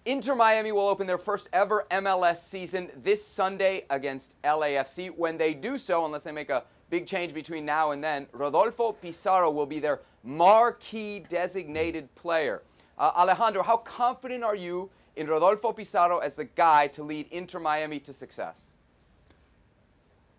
Inter Miami will open their first ever MLS season this Sunday against LAFC. When they do so, unless they make a big change between now and then, Rodolfo Pizarro will be their marquee designated player. Alejandro, how confident are you in Rodolfo Pizarro as the guy to lead Inter Miami to success?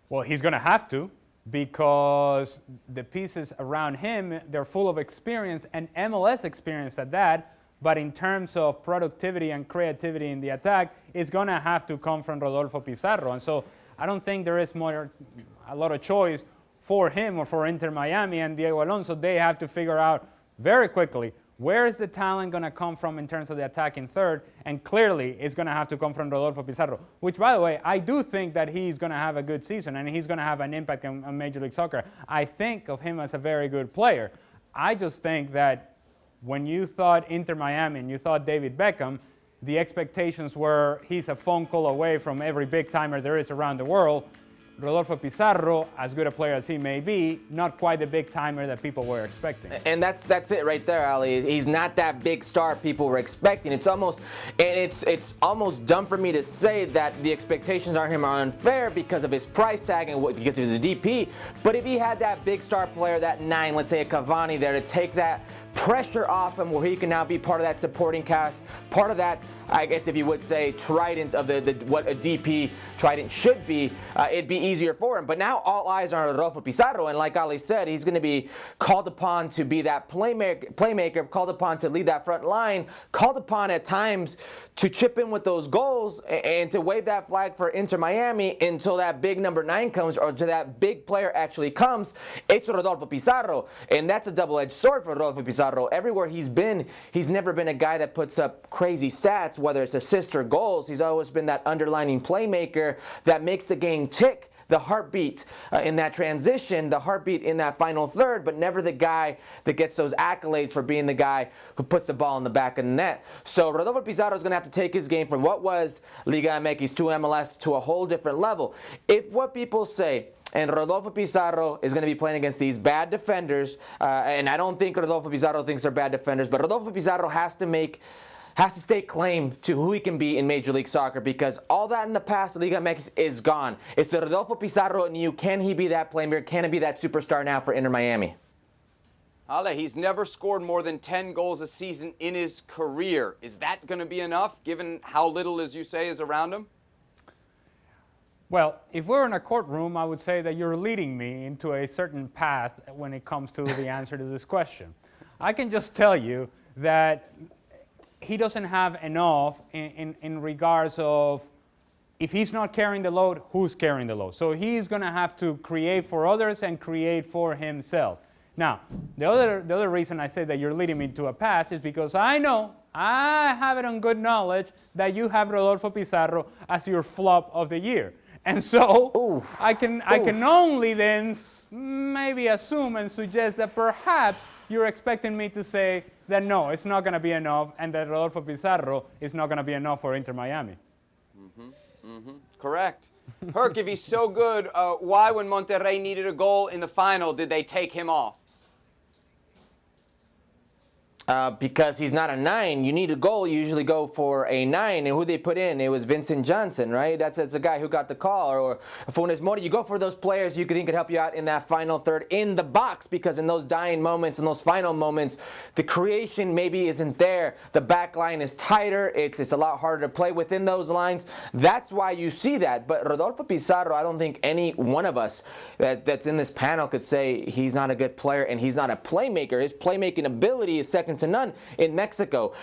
Well, he's going to have to, because the pieces around him, they're full of experience and MLS experience at that. But in terms of productivity and creativity in the attack, it's going to have to come from Rodolfo Pizarro. And so I don't think there is a lot of choice for him or for Inter Miami and Diego Alonso. They have to figure out very quickly where is the talent going to come from in terms of the attack in third. And clearly it's going to have to come from Rodolfo Pizarro, which, by the way, I do think that he's going to have a good season and he's going to have an impact on Major League Soccer. I think of him as a very good player. I just think that when you thought Inter Miami and you thought David Beckham, the expectations were he's a phone call away from every big-timer there is around the world. Rodolfo Pizarro, as good a player as he may be, not quite the big-timer that people were expecting. And that's it right there, Ali. He's not that big star people were expecting. It's almost dumb for me to say that the expectations on him are unfair because of his price tag and because of his DP. But if he had that big star player, that 9, let's say a Cavani there, to take that pressure off him where he can now be part of that supporting cast, part of that, I guess if you would say, trident of what a DP trident should be, it'd be easier for him. But now all eyes are on Rodolfo Pizarro, and like Ali said, he's going to be called upon to be that playmaker, called upon to lead that front line, called upon at times to chip in with those goals and to wave that flag for Inter Miami until that big number 9 comes or until that big player actually comes. It's Rodolfo Pizarro, and that's a double-edged sword for Rodolfo Pizarro. Everywhere he's been, he's never been a guy that puts up crazy stats, whether it's assists or goals. He's always been that underlining playmaker that makes the game tick, the heartbeat in that transition, the heartbeat in that final third, but never the guy that gets those accolades for being the guy who puts the ball in the back of the net. So Rodolfo Pizarro is going to have to take his game from what was Liga MX to MLS to a whole different level. If what people say, and Rodolfo Pizarro is going to be playing against these bad defenders, and I don't think Rodolfo Pizarro thinks they're bad defenders, but Rodolfo Pizarro has to stake claim to who he can be in Major League Soccer, because all that in the past, Liga MX is gone. It's the Rodolfo Pizarro and you. Can he be that playmaker? Can he be that superstar now for Inter Miami? Ale, he's never scored more than 10 goals a season in his career. Is that going to be enough, given how little, as you say, is around him? Well, if we're in a courtroom, I would say that you're leading me into a certain path when it comes to the answer to this question. I can just tell you that he doesn't have enough in regards of if he's not carrying the load, who's carrying the load? So he's going to have to create for others and create for himself. Now, the other reason I say that you're leading me to a path is because I know, I have it on good knowledge, that you have Rodolfo Pizarro as your flop of the year. And so I can only then maybe assume and suggest that perhaps you're expecting me to say that no, it's not going to be enough, and that Rodolfo Pizarro is not going to be enough for Inter Miami. Correct. Herc, if he's so good, why, when Monterrey needed a goal in the final, did they take him off? Because he's not a 9. You need a goal, you usually go for a 9. And who they put in? It was Vincent Johnson, right? That's a guy who got the call. Or Funes Mori. You go for those players you think could help you out in that final third in the box, because in those dying moments, in those final moments, the creation maybe isn't there. The back line is tighter. It's a lot harder to play within those lines. That's why you see that. But Rodolfo Pizarro, I don't think any one of us that's in this panel could say he's not a good player and he's not a playmaker. His playmaking ability is second to none in Mexico.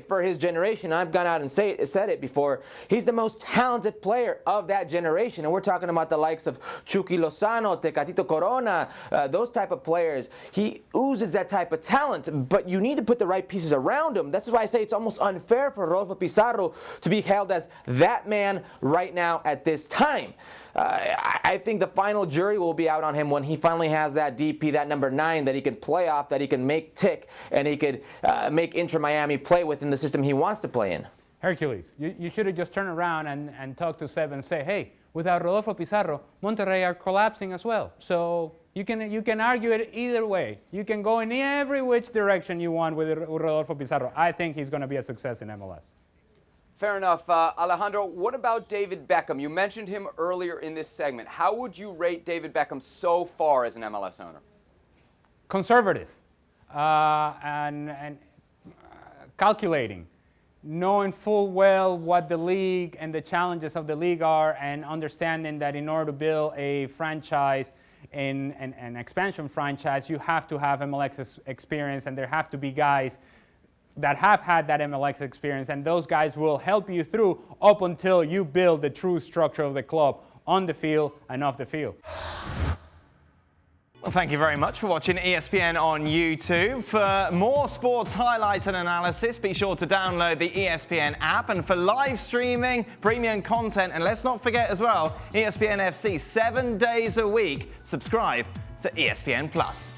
For his generation, I've gone out and said it before, he's the most talented player of that generation. And we're talking about the likes of Chucky Lozano, Tecatito Corona, those type of players. He oozes that type of talent, but you need to put the right pieces around him. That's why I say it's almost unfair for Rodolfo Pizarro to be hailed as that man right now at this time. I think the final jury will be out on him when he finally has that DP, that number 9 that he can play off, that he can make tick, and he could make Inter Miami play within the system he wants to play in. Herculez, you should have just turned around and talked to Seb and say, hey, without Rodolfo Pizarro, Monterrey are collapsing as well. So you can argue it either way. You can go in every which direction you want with Rodolfo Pizarro. I think he's going to be a success in MLS. Fair enough. Alejandro, what about David Beckham? You mentioned him earlier in this segment. How would you rate David Beckham so far as an MLS owner? Conservative and calculating, knowing full well what the league and the challenges of the league are, and understanding that in order to build a franchise, in an expansion franchise, you have to have MLS experience, and there have to be guys that have had that MLS experience, and those guys will help you through up until you build the true structure of the club on the field and off the field. Well, thank you very much for watching ESPN on YouTube. For more sports highlights and analysis, be sure to download the ESPN app. And for live streaming, premium content, and let's not forget as well, ESPN FC 7 days a week. Subscribe to ESPN+.